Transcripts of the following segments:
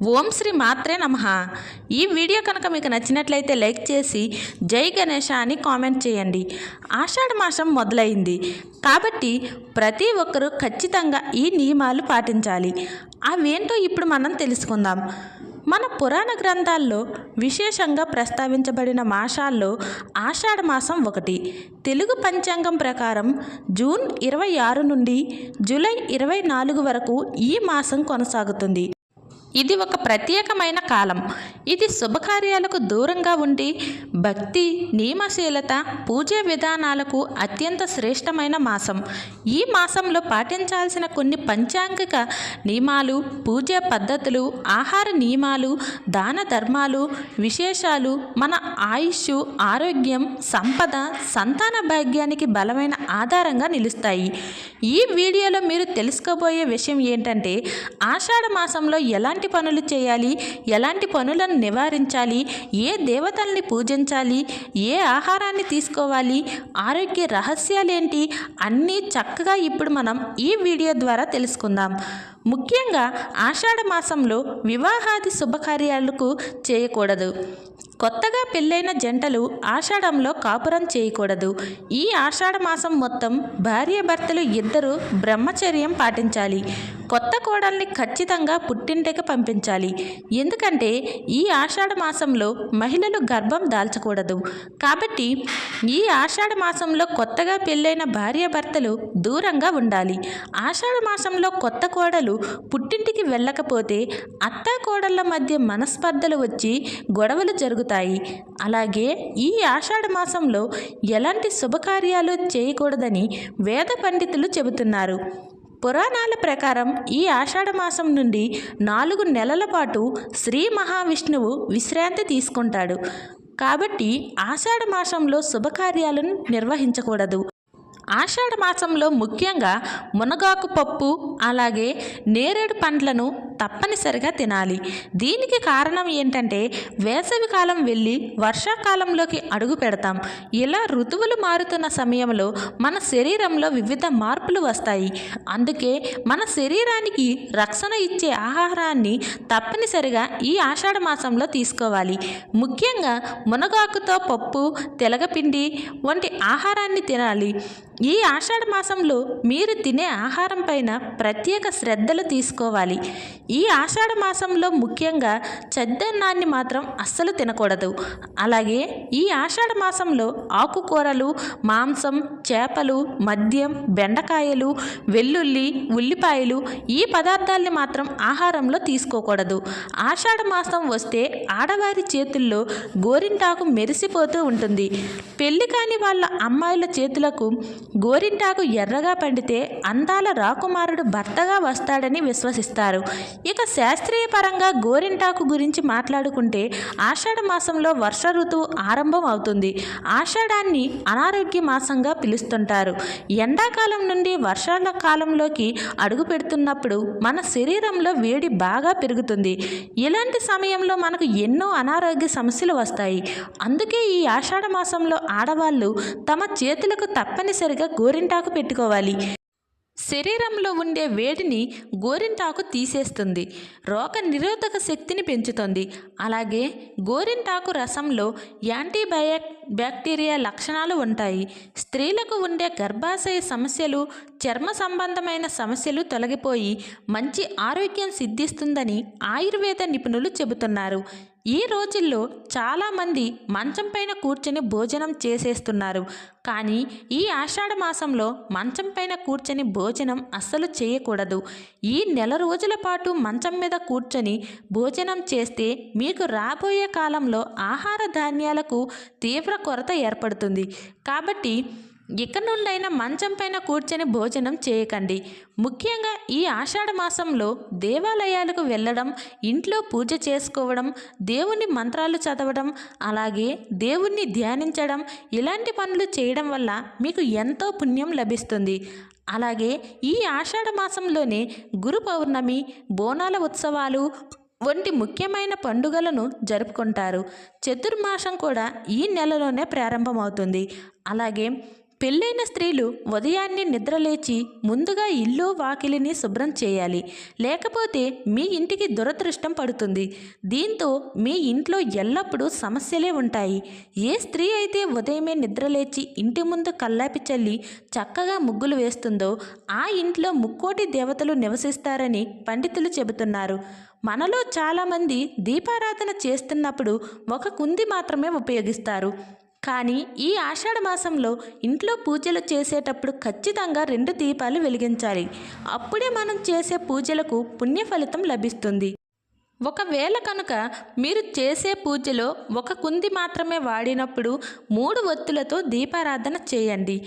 ఓం శ్రీ మాత్రే నమః. ఈ వీడియో కనుక మీకు నచ్చినట్లయితే లైక్ చేసి జై గణేష అని కామెంట్ చేయండి. ఆషాఢ మాసం మొదలైంది కాబట్టి ప్రతి ఒక్కరూ ఖచ్చితంగా ఈ నియమాలు పాటించాలి. అవేంటో ఇప్పుడు మనం తెలుసుకుందాం. మన పురాణ గ్రంథాల్లో విశేషంగా ప్రస్తావించబడిన మాసాల్లో ఆషాఢ మాసం ఒకటి. తెలుగు పంచాంగం ప్రకారం జూన్ 26 నుండి జూలై 24 వరకు ఈ మాసం కొనసాగుతుంది. ఇది ఒక ప్రత్యేకమైన కాలం. ఇది శుభకార్యాలకు దూరంగా ఉండి భక్తి, నియమశీలత, పూజా విధానాలకు అత్యంత శ్రేష్టమైన మాసం. ఈ మాసంలో పాటించాల్సిన కొన్ని పంచాంగిక నియమాలు, పూజా పద్ధతులు, ఆహార నియమాలు, దాన ధర్మాలు, విశేషాలు మన ఆయుష్, ఆరోగ్యం, సంపద, సంతాన భాగ్యానికి బలమైన ఆధారంగా నిలుస్తాయి. ఈ వీడియోలో మీరు తెలుసుకోబోయే విషయం ఏంటంటే ఆషాఢ మాసంలో ఎలాంటి పనులు చేయాలి, ఎలాంటి పనులను నివారించాలి, ఏ దేవతల్ని పూజించాలి, ఏ ఆహారాన్ని తీసుకోవాలి, ఆరోగ్య రహస్యాలేంటి అన్నీ చక్కగా ఇప్పుడు మనం ఈ వీడియో ద్వారా తెలుసుకుందాం. ముఖ్యంగా ఆషాఢ మాసంలో వివాహాది శుభకార్యాలకు చేయకూడదు. కొత్తగా పెళ్ళైన జంటలు ఆషాఢంలో కాపురం చేయకూడదు. ఈ ఆషాఢ మాసం మొత్తం భార్యాభర్తలు ఇద్దరూ బ్రహ్మచర్యం పాటించాలి. కొత్త కోడల్ని ఖచ్చితంగా పుట్టింటికి పంపించాలి. ఎందుకంటే ఈ ఆషాఢ మాసంలో మహిళలు గర్భం దాల్చకూడదు. కాబట్టి ఈ ఆషాఢ మాసంలో కొత్తగా పెళ్ళైన భార్యాభర్తలు దూరంగా ఉండాలి. ఆషాఢ మాసంలో కొత్త కోడలు పుట్టింటికి వెళ్ళకపోతే అత్తా కోడళ్ళ మధ్య మనస్పర్ధలు వచ్చి గొడవలు జరుగుతాయి. అలాగే ఈ ఆషాఢ మాసంలో ఎలాంటి శుభకార్యాలు చేయకూడదని వేద పండితులు చెబుతున్నారు. పురాణాల ప్రకారం ఈ ఆషాఢ మాసం నుండి 4 నెలల పాటు శ్రీ మహావిష్ణువు విశ్రాంతి తీసుకుంటాడు. కాబట్టి ఆషాఢ మాసంలో శుభకార్యాలను నిర్వహించకూడదు. ఆషాఢ మాసంలో ముఖ్యంగా మునగాకు పప్పు, అలాగే నేరేడు పండ్లను తప్పనిసరిగా తినాలి. దీనికి కారణం ఏంటంటే వేసవి కాలం వెళ్ళి వర్షాకాలంలోకి అడుగు పెడతాం. ఇలా ఋతువులు మారుతున్న సమయంలో మన శరీరంలో వివిధ మార్పులు వస్తాయి. అందుకే మన శరీరానికి రక్షణ ఇచ్చే ఆహారాన్ని తప్పనిసరిగా ఈ ఆషాఢ మాసంలో తీసుకోవాలి. ముఖ్యంగా మునగాకుతో పప్పు, తెలగపిండి వంటి ఆహారాన్ని తినాలి. ఈ ఆషాఢ మాసంలో మీరు తినే ఆహారం పైన ప్రత్యేక శ్రద్ధలు తీసుకోవాలి. ఈ ఆషాఢ మాసంలో ముఖ్యంగా చద్దన్నాన్ని మాత్రం అస్సలు తినకూడదు. అలాగే ఈ ఆషాఢ మాసంలో ఆకుకూరలు, మాంసం, చేపలు, మద్యం, బెండకాయలు, వెల్లుల్లి, ఉల్లిపాయలు ఈ పదార్థాలని మాత్రం ఆహారంలో తీసుకోకూడదు. ఆషాఢ మాసం వస్తే ఆడవారి చేతుల్లో గోరింటాకు మెరిసిపోతూ ఉంటుంది. పెళ్లి కాని వాళ్ళ అమ్మాయిల చేతులకు గోరింటాకు ఎర్రగా పండితే అందాల రాకుమారుడు భర్తగా వస్తాడని విశ్వసిస్తారు. ఇక శాస్త్రీయ పరంగా గోరింటాకు గురించి మాట్లాడుకుంటే ఆషాఢ మాసంలో వర్ష ఋతువు ఆరంభం అవుతుంది. ఆషాఢాన్ని అనారోగ్య మాసంగా పిలుస్తుంటారు. ఎండాకాలం నుండి వర్షాల కాలంలోకి అడుగు పెడుతున్నప్పుడు మన శరీరంలో వేడి బాగా పెరుగుతుంది. ఇలాంటి సమయంలో మనకు ఎన్నో అనారోగ్య సమస్యలు వస్తాయి. అందుకే ఈ ఆషాఢ మాసంలో ఆడవాళ్ళు తమ చేతులకు తప్పనిసరిగా గోరింటాకు పెట్టుకోవాలి. శరీరంలో ఉండే వేడిని గోరింటాకు తీసేస్తుంది. రోగ నిరోధక శక్తిని పెంచుతుంది. అలాగే గోరింటాకు రసంలో బ్యాక్టీరియా లక్షణాలు ఉంటాయి. స్త్రీలకు ఉండే గర్భాశయ సమస్యలు, చర్మ సంబంధమైన సమస్యలు తొలగిపోయి మంచి ఆరోగ్యం సిద్ధిస్తుందని ఆయుర్వేద నిపుణులు చెబుతున్నారు. ఈ రోజుల్లో చాలామంది మంచం పైన కూర్చొని భోజనం చేసేస్తున్నారు. కానీ ఈ ఆషాఢ మాసంలో మంచం పైన కూర్చొని భోజనం అస్సలు చేయకూడదు. ఈ నెల రోజుల పాటు మంచం మీద కూర్చొని భోజనం చేస్తే మీకు రాబోయే కాలంలో ఆహార ధాన్యాలకు తీవ్ర కొరత ఏర్పడుతుంది. కాబట్టి ఇక నుండైనా మంచం పైన కూర్చొని భోజనం చేయకండి. ముఖ్యంగా ఈ ఆషాఢ మాసంలో దేవాలయాలకు వెళ్ళడం, ఇంట్లో పూజ చేసుకోవడం, దేవుని మంత్రాలు చదవడం, అలాగే దేవుణ్ణి ధ్యానించడం ఇలాంటి పనులు చేయడం వల్ల మీకు ఎంతో పుణ్యం లభిస్తుంది. అలాగే ఈ ఆషాఢ మాసంలోనే గురు పౌర్ణమి, బోనాల ఉత్సవాలు వంటి ముఖ్యమైన పండుగలను జరుపుకుంటారు. చతుర్మాసం కూడా ఈ నెలలోనే ప్రారంభమవుతుంది. అలాగే పెళ్ళైన స్త్రీలు ఉదయాన్నే నిద్రలేచి ముందుగా ఇల్లు వాకిలిని శుభ్రం చేయాలి. లేకపోతే మీ ఇంటికి దురదృష్టం పడుతుంది. దీంతో మీ ఇంట్లో ఎల్లప్పుడూ సమస్యలే ఉంటాయి. ఏ స్త్రీ అయితే ఉదయమే నిద్రలేచి ఇంటి ముందు కల్లాపి చల్లి చక్కగా ముగ్గులు వేస్తుందో ఆ ఇంట్లో ముక్కోటి దేవతలు నివసిస్తారని పండితులు చెబుతున్నారు. మనలో చాలామంది దీపారాధన చేస్తున్నప్పుడు ఒక కుంది మాత్రమే ఉపయోగిస్తారు. కానీ ఈ ఆషాఢ మాసంలో ఇంట్లో పూజలు చేసేటప్పుడు ఖచ్చితంగా 2 దీపాలు వెలిగించాలి. అప్పుడే మనం చేసే పూజలకు పుణ్య ఫలితం లభిస్తుంది. ఒకవేళ కనుక మీరు చేసే పూజలో ఒక కుంది మాత్రమే వాడినప్పుడు 3 ఒత్తులతో దీపారాధన చేయండి.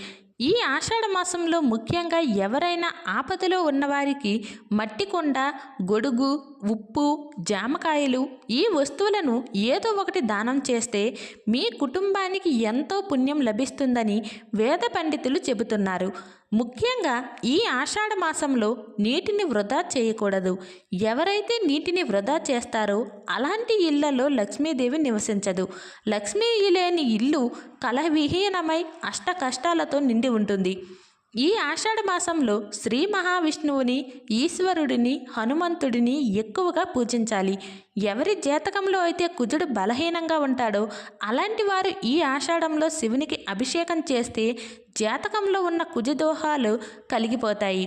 ఈ ఆషాఢ మాసంలో ముఖ్యంగా ఎవరైనా ఆపదలో ఉన్నవారికి మట్టి కుండ, గొడుగు, ఉప్పు, జామకాయలు ఈ వస్తువులను ఏదో ఒకటి దానం చేస్తే మీ కుటుంబానికి ఎంతో పుణ్యం లభిస్తుందని వేద పండితులు చెబుతున్నారు. ముఖ్యంగా ఈ ఆషాఢ మాసంలో నీటిని వృధా చేయకూడదు. ఎవరైతే నీటిని వృధా చేస్తారో అలాంటి ఇళ్లలో లక్ష్మీదేవి నివసించదు. లక్ష్మీ లేని ఇల్లు కలహవిహీనమై అష్ట కష్టాలతో నిండి ఉంటుంది. ఈ ఆషాఢ మాసంలో శ్రీ మహావిష్ణువుని, ఈశ్వరుడిని, హనుమంతుడిని ఎక్కువగా పూజించాలి. ఎవరి జాతకంలో అయితే కుజుడు బలహీనంగా ఉంటాడో అలాంటి వారు ఈ ఆషాఢంలో శివునికి అభిషేకం చేస్తే జాతకంలో ఉన్న కుజదోషాలు కలిగిపోతాయి.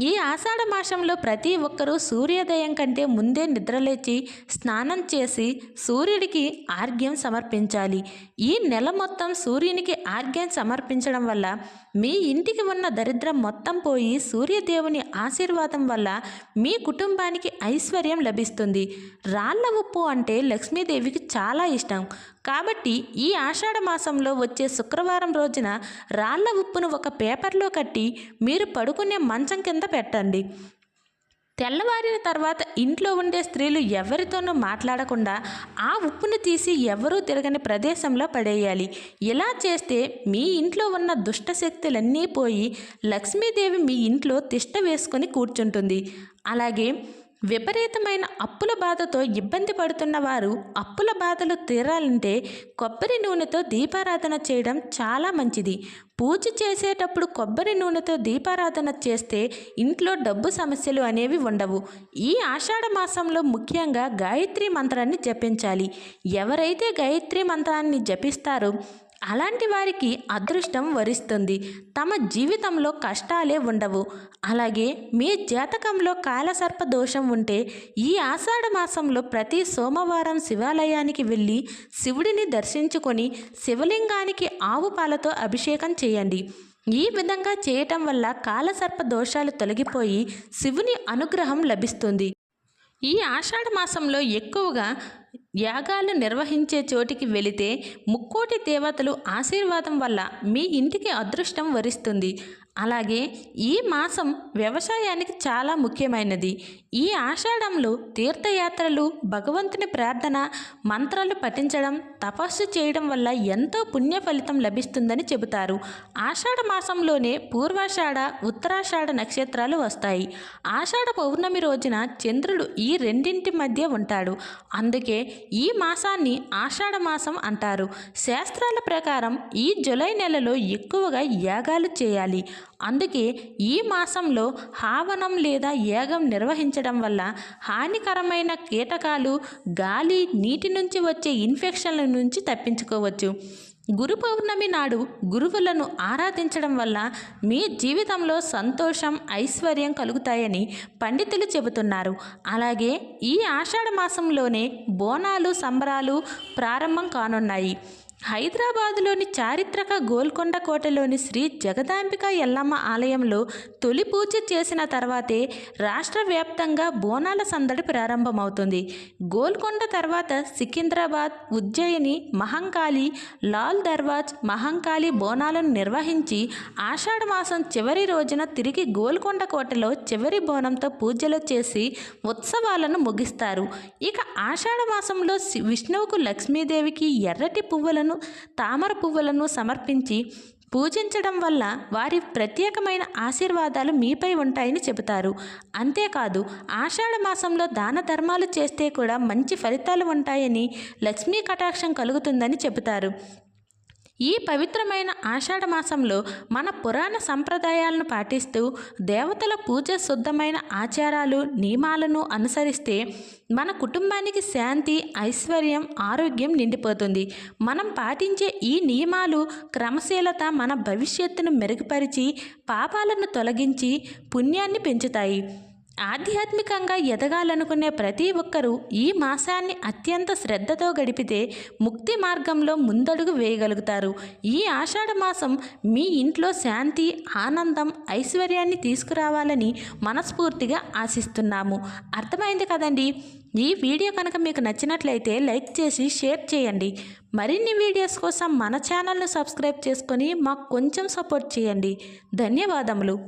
ఈ ఆషాఢ మాసంలో ప్రతి ఒక్కరూ సూర్యోదయం కంటే ముందే నిద్రలేచి స్నానం చేసి సూర్యుడికి ఆర్ఘ్యం సమర్పించాలి. ఈ నెల మొత్తం సూర్యునికి ఆర్ఘ్యం సమర్పించడం వల్ల మీ ఇంటికి ఉన్న దరిద్రం మొత్తం పోయి సూర్యదేవుని ఆశీర్వాదం వల్ల మీ కుటుంబానికి ఐశ్వర్యం లభిస్తుంది. రాళ్ల ఉప్పు అంటే లక్ష్మీదేవికి చాలా ఇష్టం. కాబట్టి ఈ ఆషాఢ మాసంలో వచ్చే శుక్రవారం రోజున రాళ్ల ఉప్పును ఒక పేపర్లో కట్టి మీరు పడుకునే మంచం కింద పెట్టండి. తెల్లవారిన తర్వాత ఇంట్లో ఉండే స్త్రీలు ఎవరితోనూ మాట్లాడకుండా ఆ ఉప్పును తీసి ఎవరూ తిరగని ప్రదేశంలో పడేయాలి. ఇలా చేస్తే మీ ఇంట్లో ఉన్న దుష్ట శక్తులన్నీ పోయి లక్ష్మీదేవి మీ ఇంట్లో తిష్ట వేసుకొని కూర్చుంటుంది. అలాగే విపరీతమైన అప్పుల బాధతో ఇబ్బంది పడుతున్న వారు అప్పుల బాధలు తీరాలంటే కొబ్బరి నూనెతో దీపారాధన చేయడం చాలా మంచిది. పూజ చేసేటప్పుడు కొబ్బరి నూనెతో దీపారాధన చేస్తే ఇంట్లో డబ్బు సమస్యలు అనేవి ఉండవు. ఈ ఆషాఢ మాసంలో ముఖ్యంగా గాయత్రి మంత్రాన్ని జపించాలి. ఎవరైతే గాయత్రి మంత్రాన్ని జపిస్తారో అలాంటి వారికి అదృష్టం వరిస్తుంది. తమ జీవితంలో కష్టాలే ఉండవు. అలాగే మీ జాతకంలో కాలసర్ప దోషం ఉంటే ఈ ఆషాఢ మాసంలో ప్రతి సోమవారం శివాలయానికి వెళ్ళి శివుడిని దర్శించుకొని శివలింగానికి ఆవు పాలతో అభిషేకం చేయండి. ఈ విధంగా చేయటం వల్ల కాలసర్ప దోషాలు తొలగిపోయి శివుని అనుగ్రహం లభిస్తుంది. ఈ ఆషాఢ మాసంలో ఎక్కువగా యాగాలు నిర్వహించే చోటికి వెళితే ముక్కోటి దేవతలు ఆశీర్వాదం వల్ల మీ ఇంటికి అదృష్టం వరిస్తుంది. అలాగే ఈ మాసం వ్యవసాయానికి చాలా ముఖ్యమైనది. ఈ ఆషాఢంలో తీర్థయాత్రలు, భగవంతుని ప్రార్థన, మంత్రాలు పఠించడం, తపస్సు చేయడం వల్ల ఎంతో పుణ్య ఫలితం లభిస్తుందని చెబుతారు. ఆషాఢ మాసంలోనే పూర్వాషాఢ, ఉత్తరాషాఢ నక్షత్రాలు వస్తాయి. ఆషాఢ పౌర్ణమి రోజున చంద్రుడు ఈ రెండింటి మధ్య ఉంటాడు. అందుకే ఈ మాసాన్ని ఆషాఢ మాసం అంటారు. శాస్త్రాల ప్రకారం ఈ జూలై నెలలో ఎక్కువగా యాగాలు చేయాలి. అందుకే ఈ మాసంలో హావనం లేదా యాగం నిర్వహించడం వల్ల హానికరమైన కీటకాలు, గాలి, నీటి నుంచి వచ్చే ఇన్ఫెక్షన్ల నుంచి తప్పించుకోవచ్చు. గురు పౌర్ణమి నాడు గురువులను ఆరాధించడం వల్ల మీ జీవితంలో సంతోషం, ఐశ్వర్యం కలుగుతాయని పండితులు చెబుతున్నారు. అలాగే ఈ ఆషాఢ మాసంలోనే బోనాలు సంబరాలు ప్రారంభం కానున్నాయి. హైదరాబాదులోని చారిత్రక గోల్కొండ కోటలోని శ్రీ జగదాంబిక ఎల్లమ్మ ఆలయంలో తొలి పూజ చేసిన తర్వాతే రాష్ట్ర వ్యాప్తంగా బోనాల సందడి ప్రారంభమవుతుంది. గోల్కొండ తర్వాత సికింద్రాబాద్, ఉజ్జయిని, మహంకాళి, లాల్ దర్వాజ్, మహంకాళి బోనాలను నిర్వహించి ఆషాఢ మాసం చివరి రోజున తిరిగి గోల్కొండ కోటలో చివరి బోనంతో పూజలు చేసి ఉత్సవాలను ముగిస్తారు. ఇక ఆషాఢ మాసంలో విష్ణువుకు, లక్ష్మీదేవికి ఎర్రటి పువ్వులను, తామర పువ్వులను సమర్పించి పూజించడం వల్ల వారి ప్రత్యేకమైన ఆశీర్వాదాలు మీపై ఉంటాయని చెబుతారు. అంతేకాదు ఆషాఢ మాసంలో దాన ధర్మాలు చేస్తే కూడా మంచి ఫలితాలు ఉంటాయని, లక్ష్మీ కటాక్షం కలుగుతుందని చెబుతారు. ఈ పవిత్రమైన ఆషాఢ మాసంలో మన పురాణ సంప్రదాయాలను పాటిస్తూ దేవతల పూజ శుద్ధమైన ఆచారాలు నియమాలను అనుసరిస్తే మన కుటుంబానికి శాంతి ఐశ్వర్యం ఆరోగ్యం నిండిపోతుంది. మనం పాటించే ఈ నియమాలు క్రమశీలత మన భవిష్యత్తును మెరుగుపరిచి పాపాలను తొలగించి పుణ్యాన్ని పెంచుతాయి. ఆధ్యాత్మికంగా ఎదగాలనుకునే ప్రతి ఒక్కరూ ఈ మాసాన్ని అత్యంత శ్రద్ధతో గడిపితే ముక్తి మార్గంలో ముందడుగు వేయగలుగుతారు. ఈ ఆషాఢ మాసం మీ ఇంట్లో శాంతి ఆనందం ఐశ్వర్యాన్ని తీసుకురావాలని మనస్ఫూర్తిగా ఆశిస్తున్నాము. అర్థమైంది కదండి. ఈ వీడియో కనుక మీకు నచ్చినట్లయితే లైక్ చేసి షేర్ చేయండి. మరిన్ని వీడియోస్ కోసం మన ఛానల్ను సబ్స్క్రైబ్ చేసుకొని మాకు కొంచెం సపోర్ట్ చేయండి. ధన్యవాదములు.